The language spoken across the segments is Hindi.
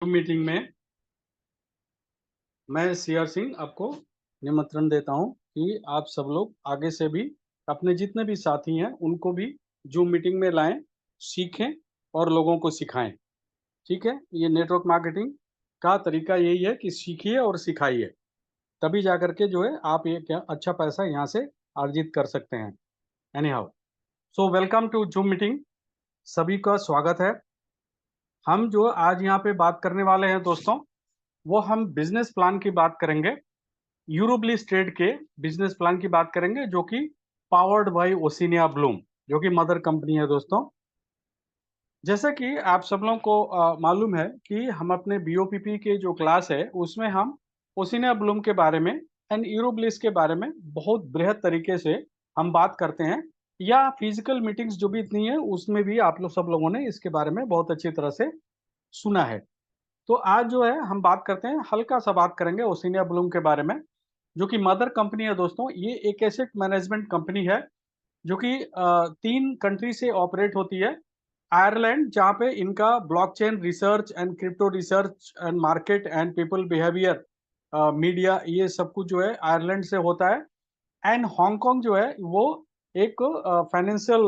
मीटिंग में मैं सीआर सिंह आपको निमंत्रण देता हूं कि आप सब लोग आगे से भी अपने जितने भी साथी हैं उनको भी जूम मीटिंग में लाएं, सीखें और लोगों को सिखाएं। ठीक है, ये नेटवर्क मार्केटिंग का तरीका यही है कि सीखिए और सिखाइए, तभी जा करके जो है आप ये क्या अच्छा पैसा यहाँ से अर्जित कर सकते हैं। Anyhow, so welcome to Zoom meeting, सभी का स्वागत है। हम जो आज यहाँ पे बात करने वाले हैं दोस्तों, वो हम बिजनेस प्लान की बात करेंगे। यूरोब्लिस ट्रेड के बिजनेस प्लान की बात करेंगे, जो कि पावर्ड बाय ओशिनिया ब्लूम, जो कि मदर कंपनी है दोस्तों। जैसा कि आप सब लोगों को मालूम है कि हम अपने बीओपीपी के जो क्लास है उसमें हम ओशिनिया ब्लूम के बारे में एंड यूरोब्लिस के बारे में बहुत बृहद तरीके से हम बात करते हैं, या फिजिकल मीटिंग्स जो भी इतनी है उसमें भी आप लोग सब लोगों ने इसके बारे में बहुत अच्छी तरह से सुना है। तो आज जो है हम बात करते हैं, हल्का सा बात करेंगे ओशिनिया ब्लूम के बारे में, जो कि मदर कंपनी है दोस्तों। ये एक एसेट मैनेजमेंट कंपनी है जो कि 3 कंट्री से ऑपरेट होती है। आयरलैंड, जहाँ पे इनका blockchain research and crypto research and market and people behaviour media, ये सब कुछ जो है आयरलैंड से होता है। एंड हांगकांग जो है वो एक फाइनेंशियल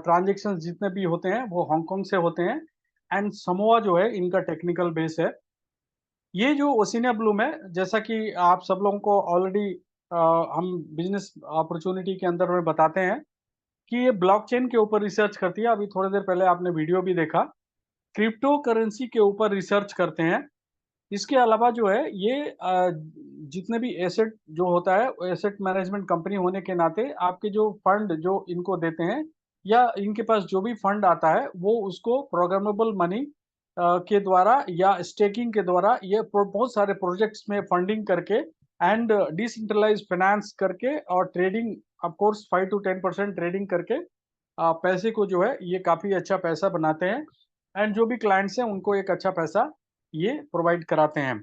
ट्रांजेक्शन जितने भी होते हैं वो हांगकांग से होते हैं। एंड समोआ जो है इनका टेक्निकल बेस है। ये जो ओशिनिया ब्लूम है, जैसा कि आप सब लोगों को ऑलरेडी हम बिजनेस अपॉर्चुनिटी के अंदर में बताते हैं कि ये ब्लॉकचेन के ऊपर रिसर्च करती है। अभी थोड़ी देर पहले आपने वीडियो भी देखा, क्रिप्टो करेंसी के ऊपर रिसर्च करते हैं। इसके अलावा जो है ये जितने भी एसेट जो होता है, एसेट मैनेजमेंट कंपनी होने के नाते आपके जो फंड जो इनको देते हैं, या इनके पास जो भी फंड आता है वो उसको प्रोग्रामेबल मनी के द्वारा या स्टेकिंग के द्वारा ये बहुत सारे प्रोजेक्ट्स में फंडिंग करके एंड डिसेंट्रलाइज फाइनेंस करके और trading, of course 5 to 10% trading करके पैसे को जो है ये काफी अच्छा पैसा बनाते हैं। एंड जो भी क्लाइंट्स हैं उनको एक अच्छा पैसा ये प्रोवाइड कराते हैं।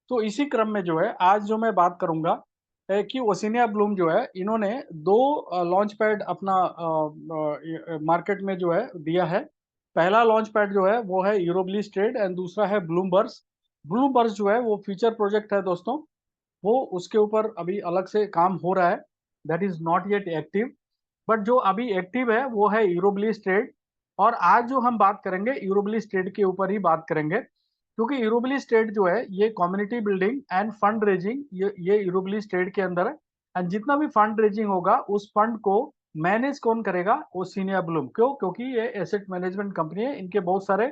तो इसी क्रम में जो है आज जो मैं बात करूंगा कि ओशिनिया ब्लूम जो है इन्होंने 2 लॉन्च पैड अपना मार्केट में जो है दिया है। पहला लॉन्च पैड जो है वो है यूरोब्लिस ट्रेड एंड दूसरा है ब्लूमबर्स। ब्लूमबर्स जो है वो फ्यूचर प्रोजेक्ट है दोस्तों, वो उसके ऊपर अभी अलग से काम हो रहा है, that is not yet active. But जो अभी एक्टिव है वो है यूरोब्लिस ट्रेड। और आज जो हम बात करेंगे यूरोब्लिस ट्रेड के ऊपर ही बात करेंगे, क्योंकि यूरोब्लिस ट्रेड जो है ये community building end fund raising ये यूरोब्लिस ट्रेड के अंदर है। एंड जितना भी फंड रेजिंग होगा उस फंड को मैनेज कौन करेगा? Oceania Bloom. क्यों? क्योंकि ये एसेट मैनेजमेंट कंपनी है, इनके बहुत सारे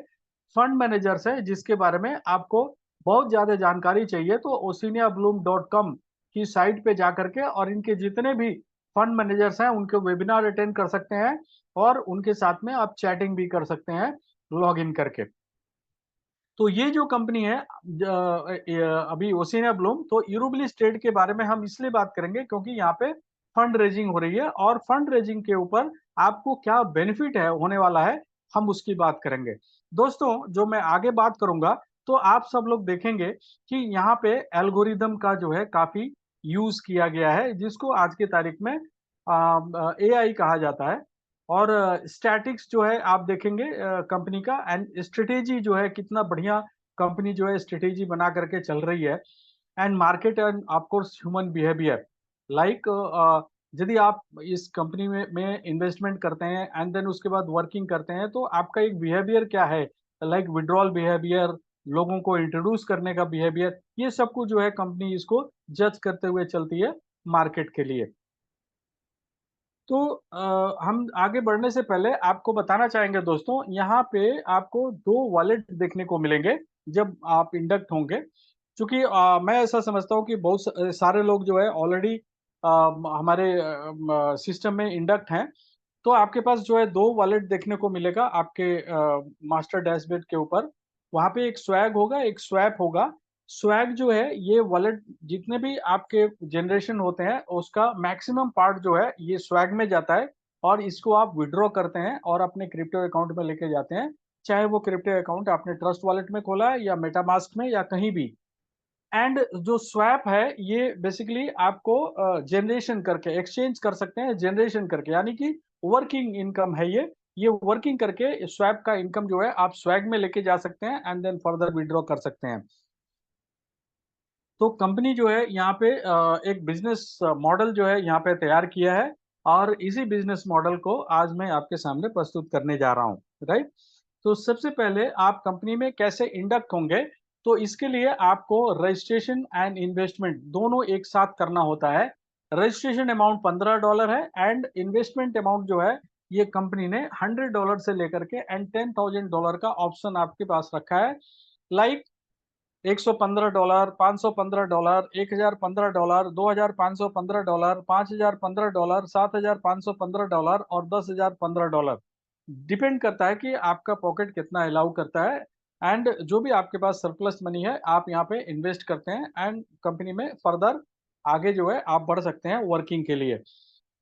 फंड मैनेजर्स हैं जिसके बारे में आपको बहुत ज्यादा जानकारी चाहिए तो oshiniablum.com की साइट पे जा करके और इनके जितने भी फंड मैनेजर्स हैं उनके वेबिनार अटेंड कर सकते हैं, और उनके साथ में आप चैटिंग भी कर सकते हैं लॉग इन करके। तो ये जो कंपनी है अभी ओशिनिया ब्लूम, तो यूरोब्लिस ट्रेड के बारे में हम इसलिए बात करेंगे क्योंकि यहाँ पे फंड रेजिंग हो रही है, और फंड रेजिंग के ऊपर आपको क्या बेनिफिट है होने वाला है हम उसकी बात करेंगे। दोस्तों जो मैं आगे बात करूंगा तो आप सब लोग देखेंगे कि यहाँ पे एल्गोरिदम का जो है काफी यूज किया गया है, जिसको आज की तारीख में एआई कहा जाता है। और स्टैटिक्स जो है आप देखेंगे कंपनी का, एंड स्ट्रेटेजी जो है कितना बढ़िया कंपनी जो है स्ट्रेटेजी बना करके चल रही है। And market end of course human behaviour, like यदि आप इस कंपनी में इन्वेस्टमेंट करते हैं एंड देन उसके बाद वर्किंग करते हैं तो आपका एक बिहेवियर क्या है, लाइक विड्रॉल बिहेवियर, लोगों को इंट्रोड्यूस करने का बिहेवियर, ये सब कुछ जो है कंपनी इसको जज करते हुए चलती है मार्केट के लिए। तो हम आगे बढ़ने से पहले आपको बताना चाहेंगे दोस्तों, यहाँ पे आपको 2 वॉलेट देखने को मिलेंगे जब आप इंडक्ट होंगे। क्योंकि मैं ऐसा समझता हूँ कि बहुत सारे लोग जो है ऑलरेडी हमारे सिस्टम में इंडक्ट हैं। तो आपके पास जो है 2 वॉलेट देखने को मिलेगा आपके मास्टर डैशबोर्ड के ऊपर। वहाँ पे एक स्वैग होगा, एक स्वैप होगा। स्वैग जो है ये वॉलेट जितने भी आपके जनरेशन होते हैं उसका मैक्सिमम पार्ट जो है ये स्वैग में जाता है, और इसको आप विड्रॉ करते हैं और अपने क्रिप्टो अकाउंट में लेके जाते हैं। चाहे वो क्रिप्टो अकाउंट आपने ट्रस्ट वॉलेट में खोला है या मेटामास्क में या कहीं भी। एंड जो स्वैप है ये बेसिकली आपको जनरेशन करके एक्सचेंज कर सकते हैं, जनरेशन करके, यानी कि वर्किंग इनकम है ये। ये वर्किंग करके स्वैप का इनकम जो है आप स्वैग में लेके जा सकते हैं एंड देन फर्दर विड्रॉ कर सकते हैं। तो कंपनी जो है यहाँ पे एक बिजनेस मॉडल जो है यहाँ पे तैयार किया है और इसी बिजनेस मॉडल को आज मैं आपके सामने प्रस्तुत करने जा रहा हूँ, राइट? तो सबसे पहले आप कंपनी में कैसे इंडक्ट होंगे, तो इसके लिए आपको रजिस्ट्रेशन एंड इन्वेस्टमेंट दोनों एक साथ करना होता है। रजिस्ट्रेशन अमाउंट $15 है एंड इन्वेस्टमेंट अमाउंट जो है ये कंपनी ने $100 से लेकर के एंड $10,000 का ऑप्शन आपके पास रखा है। लाइक $115, $515, $1,015, $2,515, $5,015, $7,515 और $10,015 डिपेंड करता है कि आपका पॉकेट कितना अलाउ करता है एंड जो भी आपके पास सरप्लस मनी है आप यहाँ पे इन्वेस्ट करते हैं एंड कंपनी में फर्दर आगे जो है आप बढ़ सकते हैं वर्किंग के लिए।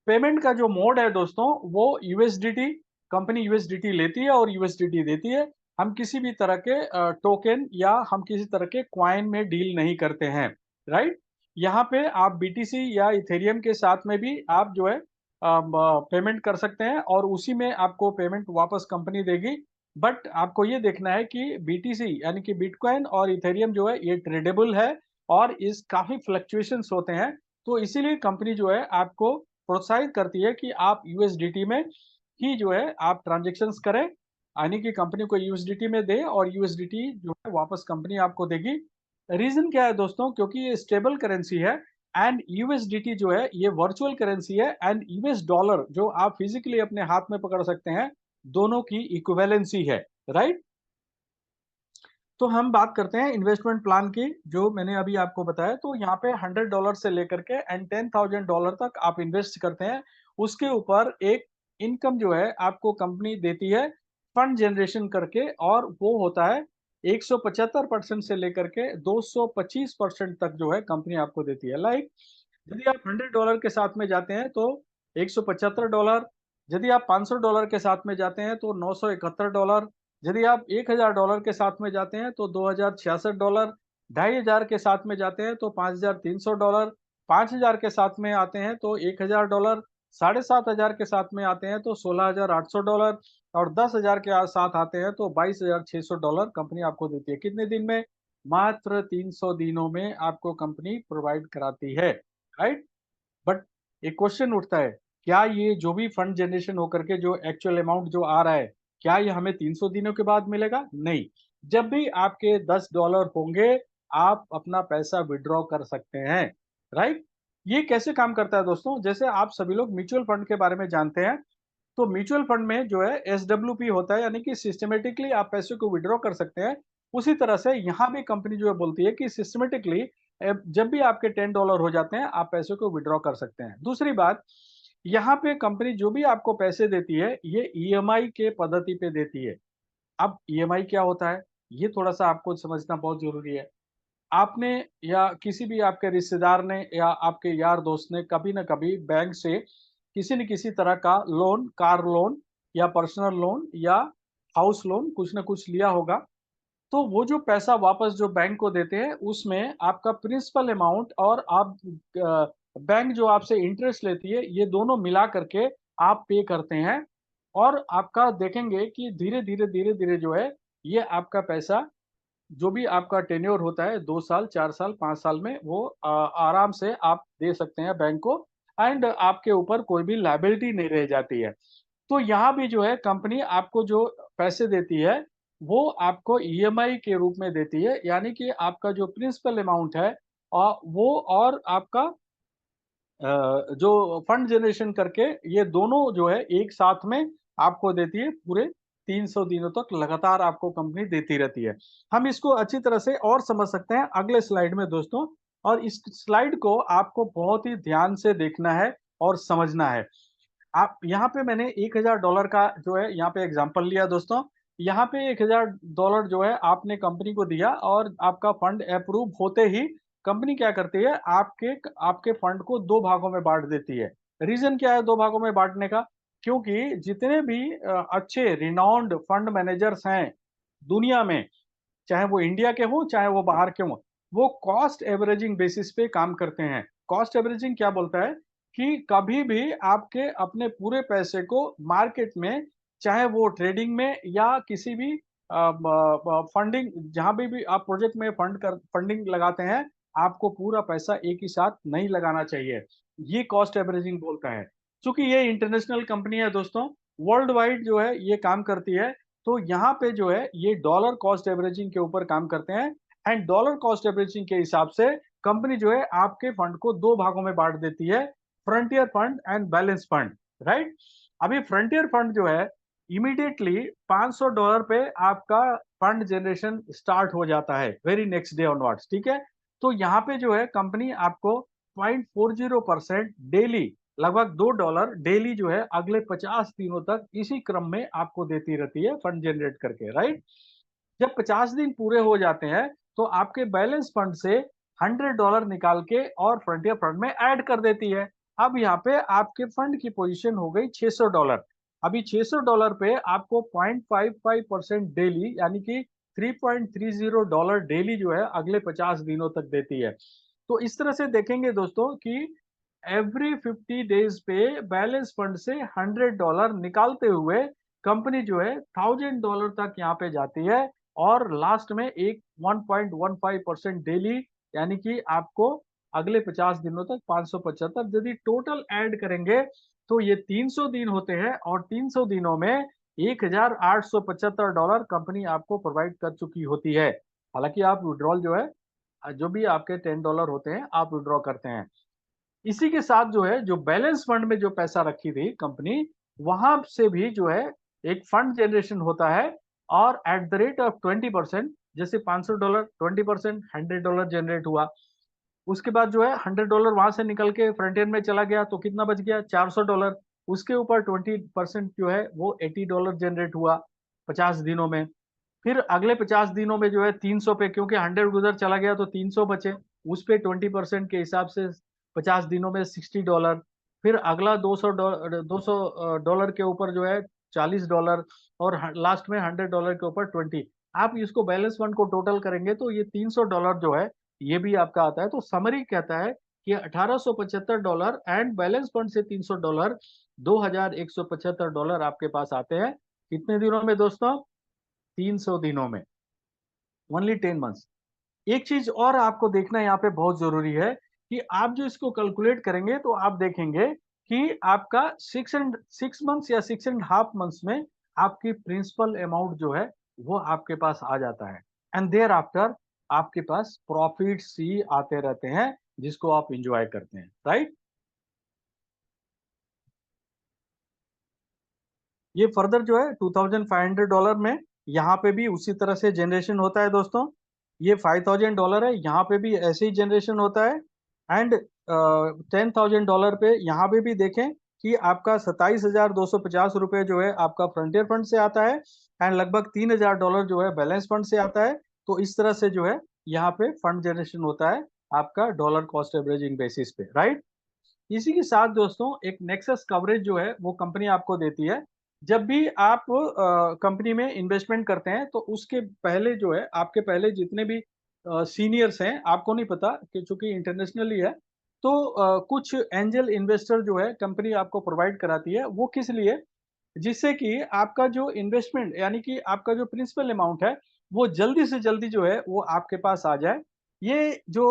पेमेंट का जो मोड है दोस्तों वो यूएसडीटी, कंपनी यूएसडीटी लेती है और यूएसडीटी देती है। हम किसी भी तरह के टोकन या हम किसी तरह के क्वाइन में डील नहीं करते हैं, राइट? यहाँ पे आप बीटीसी या इथेरियम के साथ में भी आप जो है पेमेंट कर सकते हैं और उसी में आपको पेमेंट वापस कंपनी देगी। बट आपको ये देखना है कि बीटीसी यानी कि बिटकॉइन और इथेरियम जो है ये ट्रेडेबल है और इस काफी फ्लक्चुएशंस होते हैं। तो इसीलिए कंपनी जो है आपको प्रोत्साहित करती है कि आप यूएसडीटी में ही जो है आप ट्रांजैक्शंस करें, यानी कि कंपनी को यूएसडीटी में दें और यूएसडीटी जो है वापस कंपनी आपको देगी। रीजन क्या है दोस्तों? क्योंकि ये स्टेबल करेंसी है एंड यूएसडीटी जो है ये वर्चुअल करेंसी है एंड यूएस डॉलर जो आप फिजिकली अपने हाथ में पकड़ सकते हैं, दोनों की इक्विवेलेंसी है, राइट? तो हम बात करते हैं इन्वेस्टमेंट प्लान की, जो मैंने अभी आपको बताया। तो यहाँ पे $100 से लेकर के एंड $10,000 तक आप इन्वेस्ट करते हैं। उसके ऊपर एक इनकम जो है आपको कंपनी देती है फंड जनरेशन करके और वो होता है 175% से लेकर के 225% तक जो है कंपनी आपको देती है। लाइक यदि आप $100 के साथ में जाते हैं तो $175, यदि आप $500 के साथ में जाते हैं तो $971, यदि आप $1000 के साथ में जाते हैं तो $2066, 2500 के साथ में जाते हैं तो $5300, 5000 के साथ में आते हैं तो $1000, 7500 के साथ में आते हैं तो $16800 और 10,000 के साथ आते हैं तो $22,600 कंपनी आपको देती है। कितने दिन में? मात्र 300 दिनों में आपको कंपनी प्रोवाइड कराती है, राइट? बट एक क्वेश्चन उठता है, क्या ये जो भी फंड जनरेशन होकर के जो एक्चुअल अमाउंट जो आ रहा है, क्या ये हमें 300 दिनों के बाद मिलेगा? नहीं। जब भी आपके $10 होंगे, आप अपना पैसा विथड्रॉ कर सकते हैं, राइट? ये कैसे काम करता है दोस्तों? जैसे आप सभी लोग म्यूचुअल फंड के बारे में जानते हैं, तो म्यूचुअल फंड में जो है एसडब्ल्यूपी होता है, यानी कि सिस्टमैटिकली आप पैसे को विथड्रॉ कर सकते हैं। उसी तरह से यहाँ भी कंपनी जो है बोलती है कि सिस्टमैटिकली जब भी आपके $10 हो जाते हैं, आप पैसे को विथड्रॉ कर सकते हैं। दूसरी बात, यहाँ पे कंपनी जो भी आपको पैसे देती है, ये ईएमआई के पद्धति पे देती है। अब ईएमआई क्या होता है? ये थोड़ा-सा आपको समझना बहुत ज़रूरी है। आपने या किसी भी आपके रिश्तेदार ने या आपके यार दोस्त ने कभी न कभी बैंक से किसी न किसी तरह का लोन, कार लोन या पर्सनल लोन या हाउस लोन कुछ न कुछ लिया होगा। तो वो जो पैसा वापस जो बैंक को देते हैं, उसमें आपका प्रिंसिपल अमाउंट और आप बैंक जो आपसे इंटरेस्ट लेती है, ये दोनों मिला करके आप पे करते हैं और आपका देखेंगे कि धीरे-धीरे, धीरे-धीरे जो है, ये आपका पैसा जो भी आपका टेन्योर होता है 2 साल, 4 साल, 5 साल में वो आराम से आप दे सकते हैं बैंक को एंड आपके ऊपर कोई भी लायबिलिटी नहीं रह जाती है। तो यहाँ भी जो है कंपनी आपको जो पैसे देती है, वो आपको ईएमआई के रूप में देती है, यानी कि आपका जो प्रिंसिपल अमाउंट है वो और आपका जो फंड जनरेशन करके ये दोनों जो है एक साथ में आपको देती है, पूरे 300 दिनों तक लगातार आपको कंपनी देती रहती है। हम इसको अच्छी तरह से और समझ सकते हैं अगले स्लाइड में दोस्तों, और इस स्लाइड को आपको बहुत ही ध्यान से देखना है और समझना है। आप यहाँ पे मैंने $1000 का जो है यहाँ पे एग्जांपल लिया दोस्तों। यहाँ पे $1000 जो है आपने कंपनी को दिया और आपका फंड अप्रूव होते ही कंपनी क्या करती है, आपके आपके फंड को 2 भागों में बाँट देती है। रीज़न क्या है 2 भागों में बाँटने का? क्योंकि जितने भी अच्छे रिनाउंड फंड मैनेजर्स हैं दुनिया में, चाहे वो इंडिया के हों, चाहे वो बाहर के हों, वो कॉस्ट एवरेजिंग बेसिस पे काम करते हैं। कॉस्ट एवरेजिंग क्या बोलता है कि कभी भी आपके अपने पूरे पैसे को मार्केट में चाहे वो ट्रेडिंग में या किसी भी फंडिंग, जहां भी आप प्रोजेक्ट में फंडिंग लगाते हैं, आपको पूरा पैसा एक ही साथ नहीं लगाना चाहिए। ये कॉस्ट एवरेजिंग बोलता है। क्योंकि ये इंटरनेशनल कंपनी है दोस्तों, वर्ल्ड वाइड जो है ये काम करती है, तो यहाँ पे जो है ये डॉलर कॉस्ट एवरेजिंग के ऊपर काम करते हैं। एंड डॉलर कॉस्ट एवरेजिंग के हिसाब से कंपनी जो है आपके फंड को दो भागों में बांट देती है, frontier fund and balance fund, right. अभी फ्रंटियर फंड जो है इमीडिएटली $500 पे आपका फंड जनरेशन स्टार्ट हो जाता है, वेरी नेक्स्ट डे ऑनवर्ड्स, ठीक है। तो यहाँ पे जो है कंपनी आपको 0.40% डेली, लगभग $2 डेली जो है अगले 50 दिनों तक इसी क्रम में आपको देती रहती है फंड जनरेट करके, राइट। जब 50 दिन पूरे हो जाते हैं तो आपके बैलेंस फंड से $100 निकाल के और फ्रंटियर फंड में ऐड कर देती है। अब यहाँ पे आपके फंड की पोजीशन हो गई $600। अभी $600 पे आपको 0.55% डेली, यानी कि $3.30 डेली जो है अगले 50 दिनों तक देती है। तो इस तरह से देखेंगे दोस्तों कि एवरी 50 डेज पे बैलेंस फंड से $100 निकालते हुए कंपनी जो है $1000 तक यहाँ पे जाती है, और लास्ट में एक 1.15% डेली, यानी कि आपको अगले 50 दिनों तक 575, यदि टोटल ऐड करेंगे तो ये 300 दिन होते हैं, और 300 दिनों में $1875 कंपनी आपको प्रोवाइड कर चुकी होती है। हालांकि आप विड्रॉल जो है, जो भी आपके $10 होते हैं आप विड्रॉ करते हैं। इसी के साथ जो है, जो बैलेंस फंड में जो पैसा रखी थी कंपनी, वहां से भी जो है एक फंड जनरेशन होता है, और एट द रेट ऑफ 20%, जैसे $500 20%, $100 जनरेट हुआ। उसके बाद जो है $100 वहां से निकल के फ्रंट एंड में चला गया, तो कितना बच गया? $400। उसके ऊपर 20% जो है वो $80 जनरेट हुआ 50 दिनों में। फिर अगले 50 दिनों में जो है 300 पे, क्योंकि 100 उधर चला गया तो 300 बचे, उस पे 20% के हिसाब से 50 दिनों में $60। फिर अगला $200 के ऊपर जो है $40, और लास्ट में $100 के ऊपर 20। आप इसको बैलेंस फंड को टोटल करेंगे तो ये $300 जो है ये भी आपका आता है। तो समरी कहता है कि $1875 एंड बैलेंस फंड से $300, $2175 आपके पास आते हैं। कितने दिनों में दोस्तों? 300 दिनों में, ओनली 10 मंथ्स। एक चीज और आपको देखना यहाँ पे बहुत जरूरी है कि आप जो इसको कैलकुलेट करेंगे तो आप देखेंगे कि आपका 6 मंथ्स या 6.5 मंथ्स में आपकी प्रिंसिपल अमाउंट जो है वो आपके पास आ जाता है। एंड देयर आफ्टर आपके पास प्रॉफिट्स ही आते रहते हैं, जिसको आप इंजॉय करते हैं, राइट। ये फर्दर जो है $2500 में यहाँ पे भी उसी तरह से जनरेशन होता है दोस्तों। ये $5000 है, यहाँ पे भी ऐसे ही जनरेशन होता है। एंड $10,000 पे यहाँ पे भी देखें कि आपका $27,250 जो है आपका फ्रंटियर फंड से आता है, एंड लगभग $3000 जो है बैलेंस फंड से आता है। तो इस तरह से जो है यहाँ पे फंड जनरेशन होता है आपका डॉलर कॉस्ट एवरेजिंग बेसिस पे, राइट। इसी के साथ दोस्तों एक नेक्सस कवरेज जो है वो कंपनी आपको देती है। जब भी आप कंपनी में इन्वेस्टमेंट करते हैं तो उसके पहले जो है, आपके पहले जितने भी सीनियर्स हैं, आपको नहीं पता कि चूंकि इंटरनेशनली है, तो कुछ एंजल इन्वेस्टर जो है कंपनी आपको प्रोवाइड कराती है। वो किस लिए? जिससे कि आपका जो इन्वेस्टमेंट, यानी कि आपका जो प्रिंसिपल अमाउंट है, वो जल्दी से जल्दी जो है वो आपके पास आ जाए। ये जो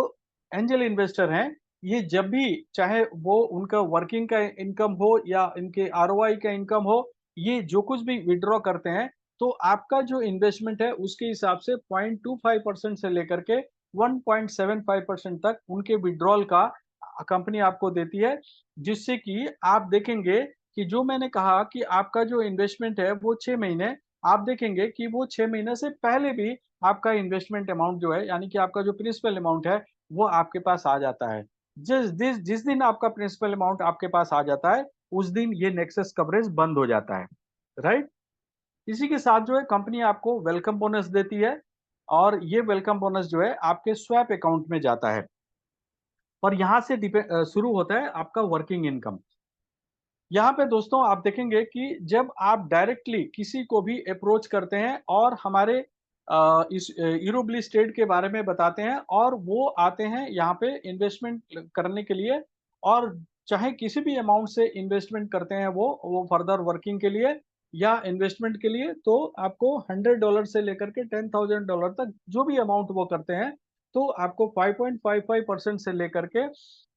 एंजल इन्वेस्टर हैं, ये जब भी चाहे वो उनका वर्किंग का इनकम हो या इनके आरओआई का इनकम हो, ये जो कुछ भी विड्रॉ करते हैं, तो आपका जो इन्वेस्टमेंट है उसके हिसाब से 0.25% से लेकर के 1.75% तक उनके विड्रॉल का कंपनी आपको देती है। जिससे कि आप देखेंगे कि जो मैंने कहा कि आपका जो इन्वेस्टमेंट है वो 6 महीने, आप देखेंगे कि वो 6 महीने से पहले भी आपका इन्वेस्टमेंट अमाउंट जो है, यानी कि आपका जो प्रिंसिपल अमाउंट है, वो आपके पास आ जाता है। जिस दिन आपका प्रिंसिपल अमाउंट आपके पास आ जाता है, उस दिन ये नेक्सस कवरेज बंद हो जाता है, राइट। इसी के साथ जो है कंपनी आपको वेलकम बोनस देती है, और ये वेलकम बोनस जो है आपके स्वैप अकाउंट में जाता है, और यहाँ से शुरू होता है आपका वर्किंग इनकम। यहाँ पे दोस्तों आप देखेंगे कि जब आप डायरेक्टली किसी को भी अप्रोच करते हैं और हमारे इस यूरोब्ली स्टेट के बारे में बताते हैं, और वो आते हैं यहाँ पे इन्वेस्टमेंट करने के लिए, और चाहे किसी भी अमाउंट से इन्वेस्टमेंट करते हैं वो फर्दर वर्किंग के लिए, या इन्वेस्टमेंट के लिए, तो आपको $100 से लेकर के $10,000 तक जो भी अमाउंट वो करते हैं, तो आपको 5.55% से लेकर के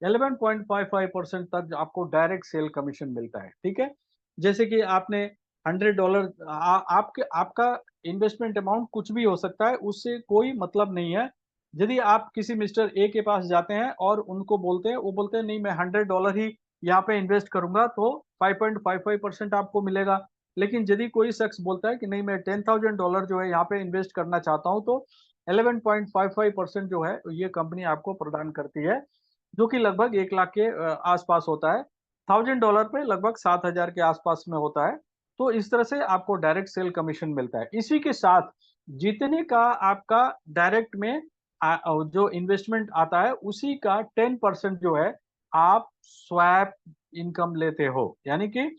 11.55% तक आपको डायरेक्ट सेल कमीशन मिलता है। ठीक है, जैसे कि आपने $100 आपके आपका इन्वेस्टमेंट अमाउंट कुछ भी हो सकता है, उससे कोई मतलब नहीं है। यदि आप किसी मिस्टर ए के पास जाते हैं और उनको बोलते हैं, वो बोलते हैं नहीं मैं $100 ही यहाँ पे इन्वेस्ट करूंगा, तो 5.55% आपको मिलेगा। लेकिन यदि कोई शख्स बोलता है कि नहीं मैं $10,000 जो है यहाँ पे इन्वेस्ट करना चाहता हूँ, तो 11.55% जो है ये कंपनी आपको प्रदान करती है, जो कि लगभग 1 लाख के आसपास होता है। $1,000 पे लगभग 7,000 के आसपास में होता है। तो इस तरह से आपको डायरेक्ट सेल कमीशन मिलता है। इसी के साथ जितने का आपका डायरेक्ट में जो इन्वेस्टमेंट आता है, उसी का 10% जो है आप स्वैप इनकम लेते हो। यानी कि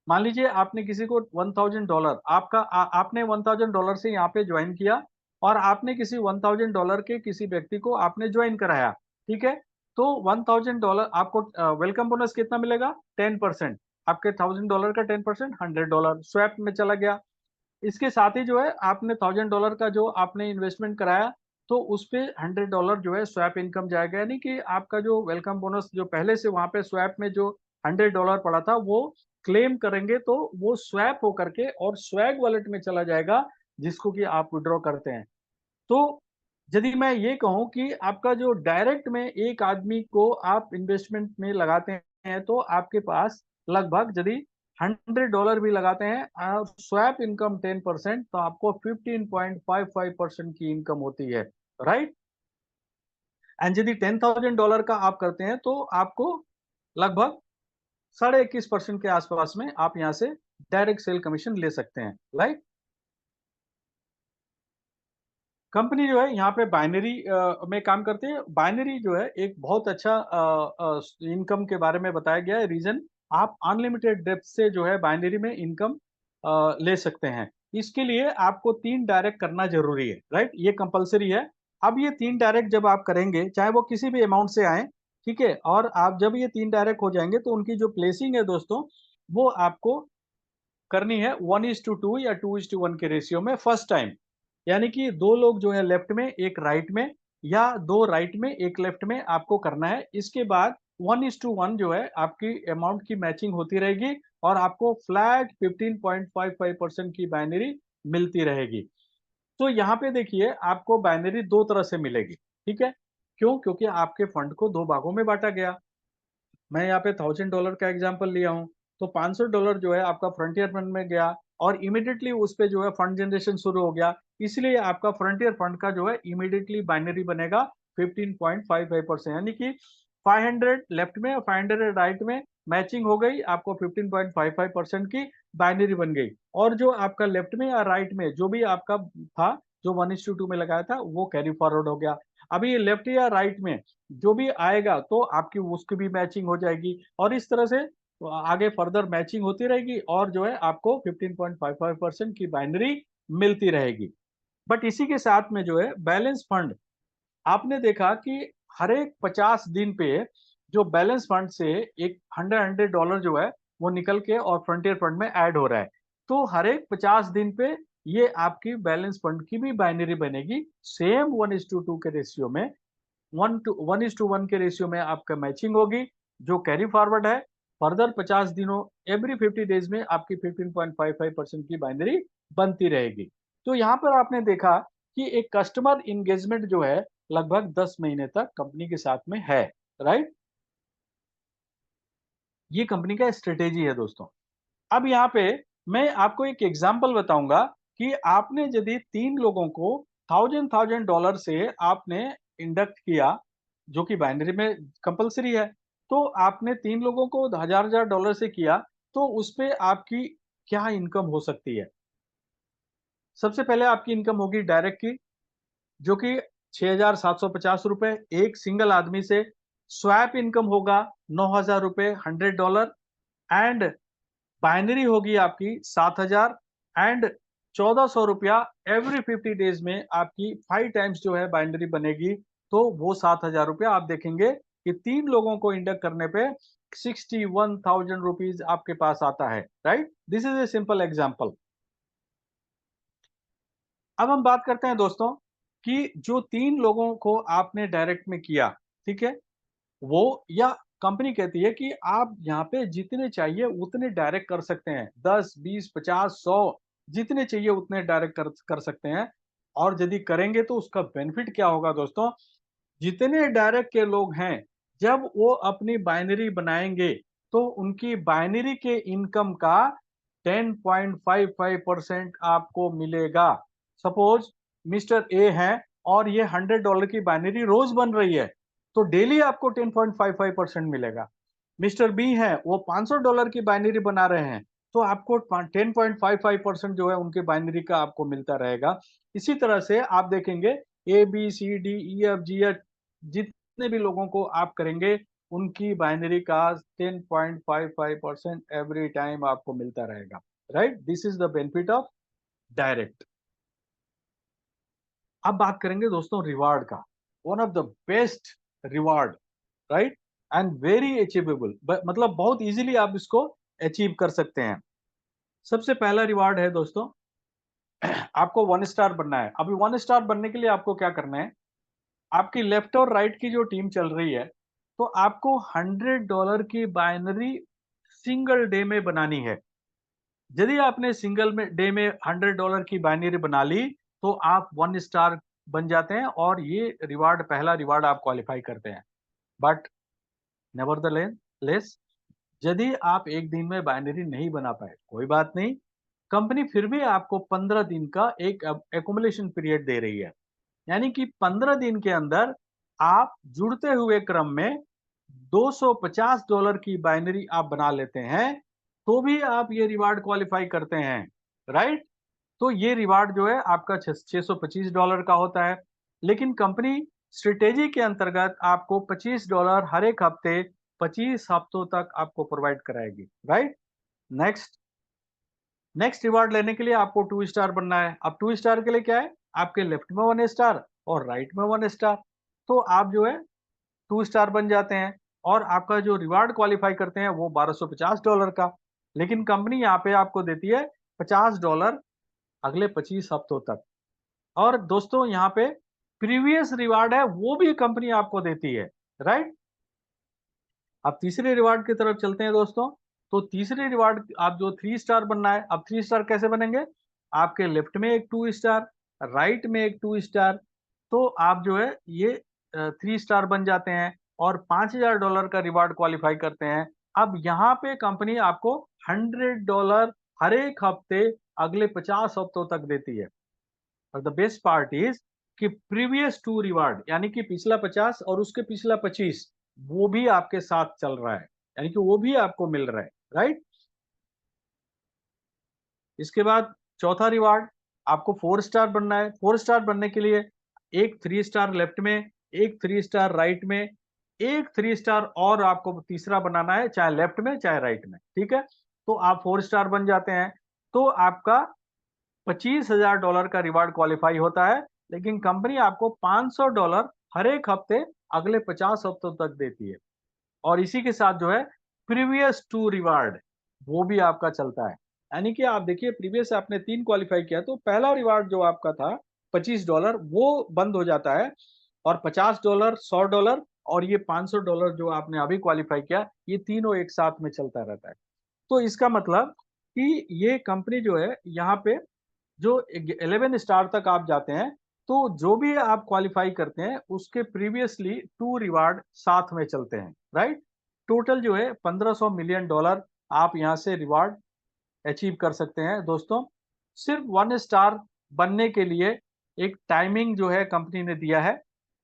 मान लीजिए आपने किसी को $1,000 आपने $1,000 से यहाँ पे ज्वाइन किया, और आपने किसी $1,000 के किसी व्यक्ति को आपने ज्वाइन कराया। ठीक है, तो $1,000 आपको वेलकम बोनस कितना मिलेगा? 10%। आपके $1,000 का 10% $100 स्वैप में चला गया। इसके साथ ही जो है आपने $1,000 का जो आपने इन्वेस्टमेंट कराया, तो उस पे $100 जो है स्वैप इनकम जाएगा। यानी कि आपका जो वेलकम बोनस जो पहले से वहां पे स्वैप में जो $100 पड़ा था, वो क्लेम करेंगे तो वो स्वैप होकर के और स्वैग वॉलेट में चला जाएगा, जिसको कि आप विड्रॉ करते हैं। तो यदि मैं ये कहूँ कि आपका जो डायरेक्ट में एक आदमी को आप इन्वेस्टमेंट में लगाते हैं, तो आपके पास लगभग यदि $100 भी लगाते हैं और स्वैप इनकम 10%, तो आपको 15.55% की इनकम होती है, राइट। एंड यदि $10,000 का आप करते हैं, तो आपको लगभग 21.5% के आसपास में आप यहाँ से डायरेक्ट सेल कमीशन ले सकते हैं, राइट। कंपनी जो है यहाँ पे बाइनरी में काम करती है। बाइनरी जो है एक बहुत अच्छा इनकम के बारे में बताया गया है। रीजन, आप अनलिमिटेड डेप्थ से जो है बाइनरी में इनकम ले सकते हैं। इसके लिए आपको 3 डायरेक्ट करना जरूरी है, राइट, ये कंपलसरी है। अब ये 3 डायरेक्ट जब आप करेंगे, चाहे वो किसी भी अमाउंट से आए, ठीक है, और आप जब ये 3 डायरेक्ट हो जाएंगे, तो उनकी जो प्लेसिंग है दोस्तों, वो आपको करनी है 1:2 या 2:1 के रेशियो में फर्स्ट टाइम। यानी कि 2 लोग जो है लेफ्ट में, 1 राइट में, या 2 राइट में, 1 लेफ्ट में आपको करना है। इसके बाद 1:1 जो है आपकी अमाउंट की मैचिंग होती रहेगी, और आपको फ्लैट 15.55% की बाइनरी मिलती रहेगी। तो यहाँ पे देखिए आपको बाइनरी 2 तरह से मिलेगी, ठीक है? क्यों? क्योंकि आपके फंड को 2 भागों में बाँटा गया। मैं यहाँ पे $1,000 का एग्जांपल लिया हूँ, तो $500 जो है आपका फ्रंटियर फंड में गया, और इमीडिएटली उस पे जो है फंड जनरेशन शुरू हो गया। इसलिए आपका फ्रंटियर फंड का जो है इमीडिएटली बाइनरी बनेगा 15.55%। यानी कि 500 लेफ्ट में और 500 राइट में मैचिंग हो गई, आपको 15.55% की बाइनरी बन गई। और जो आपका लेफ्ट में या राइट में जो भी आपका था, जो 1:2 में लगाया था, वो कैरी फॉरवर्ड हो गया। अभी लेफ्ट या राइट में जो भी आएगा, तो आपकी उसकी भी मैचिंग हो जाएगी, और इस तरह से आगे फर्दर मैचिंग होती रहेगी, और जो है आपको 15.55% की बाइनरी मिलती रहेगी। बट इसी के साथ में जो है बैलेंस फंड, आपने देखा कि हर एक 50 दिन पे जो बैलेंस फंड से एक $100 जो है वो निकल के और फ्रंटियर फंड में ऐड हो रहा है। तो हर एक 50 दिन पे ये आपकी बैलेंस फंड की भी बाइनरी बनेगी, सेम 1:2 के रेशियो में। 1:1 के रेशियो में आपका मैचिंग होगी, जो कैरी फॉरवर्ड है। फर्दर 50 दिनों, एवरी 50 डेज में आपकी 15.55% की बाइनरी बनती रहेगी। तो यहाँ पर आपने देखा कि एक कस्टमर इंगेजमेंट जो है लगभग 10 महीने तक कंपनी के साथ में है, राइट। ये कंपनी का स्ट्रेटेजी है दोस्तों। अब यहाँ पे मैं आपको एक एग्जांपल बताऊंगा कि आपने यदि 3 लोगों को $1,000 से आपने इंडक्ट किया, जो कि बाइनरी में कंपलसरी है, तो आपने 3 लोगों को $1,000 से किया, तो उस पे आपकी क्या इनकम हो सकती है? सबसे पहले आपकी इनकम होगी डायरेक्ट की, जो कि ₹6,750 एक सिंगल आदमी से। स्वैप इनकम होगा ₹9,000 $100, एंड बाइनरी होगी आपकी 7,000, एंड ₹1,400 एवरी 50 डेज में आपकी 5 टाइम्स जो है बाइनरी बनेगी। तो वो ₹7,000 आप देखेंगे कि 3 लोगों को इंडक्ट करने पे 61,000 रुपीज आपके पास आता है, right. This is a simple example. अब हम बात करते हैं दोस्तों कि जो 3 लोगों को आपने डायरेक्ट में किया, ठीक है, वो या कंपनी कहती है कि आप यहाँ पे जितने चाहिए उतने डायरेक्ट कर सकते हैं, 10, 20, 50, 100 जितने चाहिए उतने डायरेक्ट कर सकते हैं। और यदि करेंगे तो उसका बेनिफिट क्या होगा दोस्तों, जितने डायरेक्ट के लोग हैं, जब वो अपनी बाइनरी बनाएंगे तो उनकी बाइनरी के इनकम का 10.55% आपको मिलेगा। सपोज मिस्टर ए है और ये $100 की बाइनरी रोज बन रही है, तो डेली आपको 10.55% मिलेगा। मिस्टर बी है, वो $500 की बाइनरी बना रहे हैं, तो आपको 10.55% जो है उनके बाइनरी का आपको मिलता रहेगा। इसी तरह से आप देखेंगे A B C D E F G H जितने भी लोगों को आप करेंगे उनकी बाइनरी का 10.55% एवरी टाइम आपको मिलता रहेगा, right. This is the benefit of direct. अब बात करेंगे दोस्तों रिवार्ड का। One of the best reward, right, and very achievable, मतलब बहुत इजीली आप इसको अचीव कर सकते हैं। सबसे पहला रिवार्ड है दोस्तों, आपको 1 स्टार बनना है। अभी 1 स्टार बनने के लिए आपको क्या करना है, आपकी लेफ्ट और राइट की जो टीम चल रही है, तो आपको $100 की बाइनरी सिंगल डे में बनानी है। यदि आपने सिंगल में डे में $100 की बाइनरी बना ली तो आप 1 स्टार बन जाते हैं और ये रिवार्ड, पहला रिवार्ड आप क्वालिफाई करते हैं। बट नेवरदलेस, यदि आप एक दिन में बाइनरी नहीं बना पाए, कोई बात नहीं, कंपनी फिर भी आपको 15 दिन का एक एकुमुलेशन पीरियड दे रही है। यानी कि 15 दिन के अंदर आप जुड़ते हुए क्रम में $250 की बाइनरी आप बना लेते हैं, तो भी आप ये रिवार्ड क्वालिफाई करते हैं, राइट। तो ये रिवार्ड जो है आपका $625 का होता है। लेकिन कंपनी स्ट्रेटेजी के अंतर्गत आपको $25 हर एक हफ्ते 25 हफ्तों तक आपको प्रोवाइड कराएगी, राइट। नेक्स्ट नेक्स्ट रिवार्ड लेने के लिए आपको 2 स्टार बनना है। अब 2 स्टार के लिए क्या है, आपके लेफ्ट में 1 स्टार और राइट में 1 स्टार, तो आप जो है 2 स्टार बन जाते हैं और आपका जो रिवार्ड क्वालिफाई करते हैं वो $1250 का। लेकिन कंपनी यहाँ पे आपको देती है $50 अगले 25 हफ्तों तक। और दोस्तों यहाँ पे प्रीवियस रिवार्ड है वो भी कंपनी आपको देती है, राइट। अब तीसरे रिवार्ड की तरफ चलते हैं दोस्तों। तो तीसरे रिवार्ड, आप जो 3 स्टार बनना है, अब 3 स्टार कैसे बनेंगे, आपके लेफ्ट में एक 2 स्टार, राइट में एक 2 स्टार, तो आप जो है ये 3 स्टार बन जाते हैं और $5000 का रिवार्ड क्वालिफाई करते हैं। अब यहाँ पे कंपनी आपको $100 हर एक हफ्ते अगले 50 हफ्तों तक देती है। और द बेस्ट पार्ट इज कि प्रीवियस 2 रिवार्ड, यानी कि पिछला 50 और उसके पिछला 25, वो भी आपके साथ चल रहा है, यानी कि वो भी आपको मिल रहा है, राइट। इसके बाद चौथा रिवार्ड, आपको 4 स्टार बनना है। 4 स्टार बनने के लिए एक 3 स्टार लेफ्ट में, एक 3 स्टार राइट में, एक 3 स्टार और आपको तीसरा बनाना है, चाहे लेफ्ट में चाहे राइट में, ठीक है। तो आप 4 स्टार बन जाते हैं, तो आपका $25,000 का रिवार्ड क्वालिफाई होता है। लेकिन कंपनी आपको $500 हर एक हफ्ते अगले 50 हफ्तों तक देती है। और इसी के साथ जो है प्रीवियस टू रिवार्ड, वो भी आपका चलता है। यानी कि आप देखिए, प्रीवियस आपने 3 क्वालिफाई किया तो पहला रिवार्ड जो आपका था $25 वो बंद हो जाता है, और $50, $100 और ये $500 जो आपने अभी क्वालिफाई किया, ये तीनों एक साथ में चलता रहता है। तो इसका मतलब कि ये कंपनी जो है यहाँ पे जो 11 स्टार तक आप जाते हैं, तो जो भी आप क्वालिफाई करते हैं उसके प्रीवियसली 2 रिवार्ड साथ में चलते हैं, राइट। टोटल जो है $1500 मिलियन आप यहाँ से रिवार्ड अचीव कर सकते हैं दोस्तों। सिर्फ 1 स्टार बनने के लिए एक टाइमिंग जो है कंपनी ने दिया है,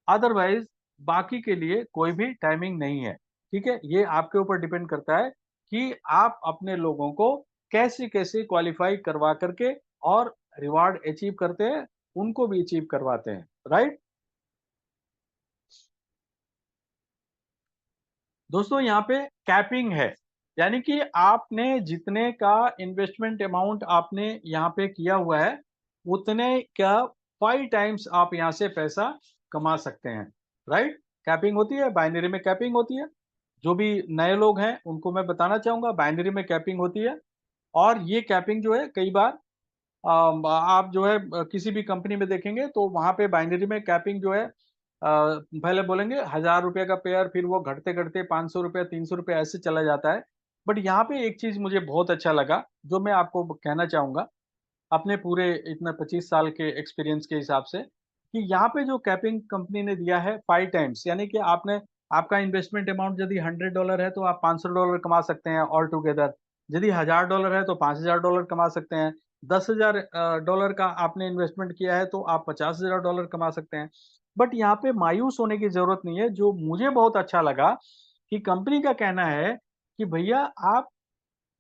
अदरवाइज बाकी के लिए कोई भी टाइमिंग नहीं है, ठीक है। ये आपके ऊपर डिपेंड करता है कि आप अपने लोगों को कैसे कैसे क्वालिफाई करवा करके और रिवार्ड अचीव करते हैं, उनको भी अचीव करवाते हैं, राइट। दोस्तों यहाँ पे कैपिंग है, यानी कि आपने जितने का इन्वेस्टमेंट अमाउंट आपने यहाँ पे किया हुआ है, उतने का 5 टाइम्स आप यहाँ से पैसा कमा सकते हैं, राइट। कैपिंग होती है, बाइनरी में कैपिंग होती है। जो भी नए लोग हैं उनको मैं बताना चाहूंगा, बाइनरी में कैपिंग होती है। और ये कैपिंग जो है कई बार आप जो है किसी भी कंपनी में देखेंगे तो वहां पे बाइनरी में कैपिंग जो है पहले बोलेंगे 1,000 रुपए का पेयर, फिर वो घटते घटते 500 रुपये 300 रुपये ऐसे चला जाता है। बट यहाँ पे एक चीज मुझे बहुत अच्छा लगा जो मैं आपको कहना चाहूंगा अपने पूरे इतने 25 साल के एक्सपीरियंस के हिसाब से, कि यहाँ पे जो कैपिंग कंपनी ने दिया है 5 टाइम्स, यानी कि आपने आपका इन्वेस्टमेंट अमाउंट यदि $100 है तो आप $500 कमा सकते हैं ऑल टुगेदर। यदि $1,000 है तो $5,000 कमा सकते हैं। $10,000 का आपने इन्वेस्टमेंट किया है तो आप $50,000 कमा सकते हैं। बट यहाँ पे मायूस होने की जरूरत नहीं है। जो मुझे बहुत अच्छा लगा कि कंपनी का कहना है कि भैया आप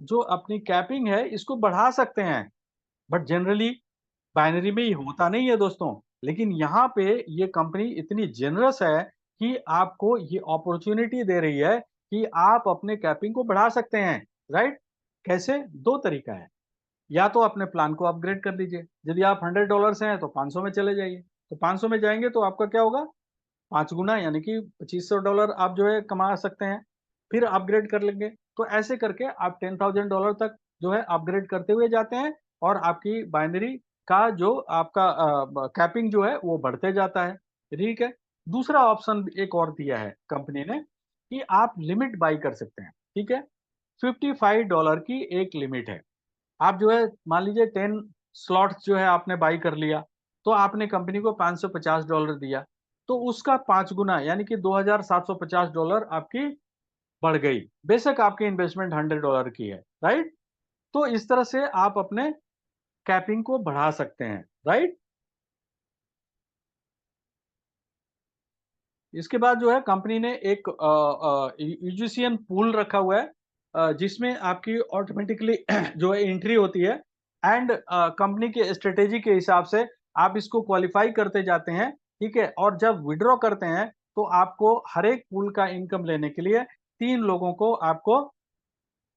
जो अपनी कैपिंग है इसको बढ़ा सकते हैं। बट जनरली बाइनरी में ये होता नहीं है दोस्तों। लेकिन यहाँ पे ये कंपनी इतनी जेनरस है कि आपको ये अपॉर्चुनिटी दे रही है कि आप अपने कैपिंग को बढ़ा सकते हैं। राइट? कैसे? दो तरीका है। या तो अपने प्लान को अपग्रेड कर लीजिए। यदि आप $100 से हैं तो 500 में चले जाइए। तो 500 में जाएंगे तो आपका क्या होगा? 5 गुना, यानी कि $2,500 आप जो है कमा सकते हैं। फिर अपग्रेड कर लेंगे तो ऐसे करके आप $10,000 तक जो है अपग्रेड करते हुए जाते हैं। और आपकी बाइनरी का जो आपका कैपिंग जो है वो बढ़ते जाता है। ठीक है। दूसरा ऑप्शन एक और दिया है कंपनी ने कि आप लिमिट बाई कर सकते हैं। ठीक है। $55 की एक लिमिट है। आप जो है मान लीजिए 10 स्लॉट्स जो है आपने बाई कर लिया, तो आपने कंपनी को $550 दिया, तो उसका 5 गुना यानी कि $2,750 आपकी बढ़ गई। बेशक आपकी इन्वेस्टमेंट $100 की है। राइट? तो इस तरह से आप अपने कैपिंग को बढ़ा सकते हैं। राइट? इसके बाद जो है कंपनी ने एक यूजीसीएन पूल रखा हुआ है, जिसमें आपकी ऑटोमेटिकली जो है एंट्री होती है। एंड कंपनी के स्ट्रेटेजी के हिसाब से आप इसको क्वालिफाई करते जाते हैं। ठीक है। और जब विड्रॉ करते हैं तो आपको हर एक पूल का इनकम लेने के लिए 3 लोगों को आपको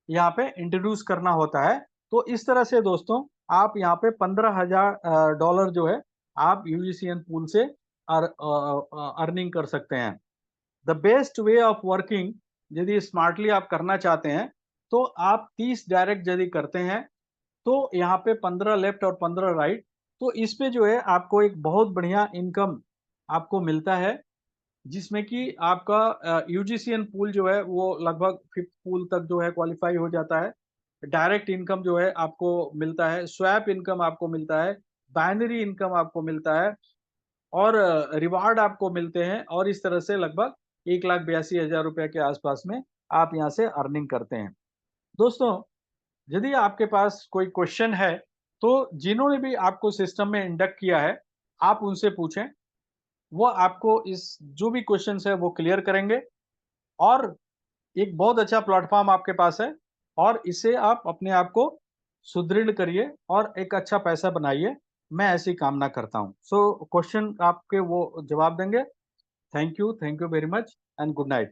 यहाँ पे इंट्रोड्यूस करना होता है। तो इस तरह से दोस्तों आप यहाँ पे $15,000 जो है आप यूजीसीएन पूल से अर्निंग कर सकते हैं। The best way of working, यदि स्मार्टली आप करना चाहते हैं तो आप 30 डायरेक्ट यदि करते हैं तो यहाँ पे 15 लेफ्ट और 15 राइट। तो इस पे जो है आपको एक बहुत बढ़िया इनकम आपको मिलता है, जिसमें कि आपका यूजीसीएन पूल जो है वो लगभग फिफ्थ पूल तक जो है क्वालिफाई हो जाता है। डायरेक्ट इनकम जो है आपको मिलता है, स्वैप इनकम आपको मिलता है, बाइनरी इनकम आपको मिलता है, और रिवार्ड आपको मिलते हैं। और इस तरह से लगभग 1,82,000 रुपए के आसपास में आप यहाँ से अर्निंग करते हैं। दोस्तों, यदि आपके पास कोई क्वेश्चन है तो जिन्होंने भी आपको सिस्टम में इंडक्ट किया है आप उनसे पूछें। वो आपको इस जो भी क्वेश्चंस है वो क्लियर करेंगे। और एक बहुत अच्छा प्लेटफॉर्म आपके पास है, और इससे आप अपने आप को सुदृढ़ करिए और एक अच्छा पैसा बनाइए। मैं ऐसी कामना करता हूँ। सो क्वेश्चन आपके वो जवाब देंगे। Thank you very much and good night.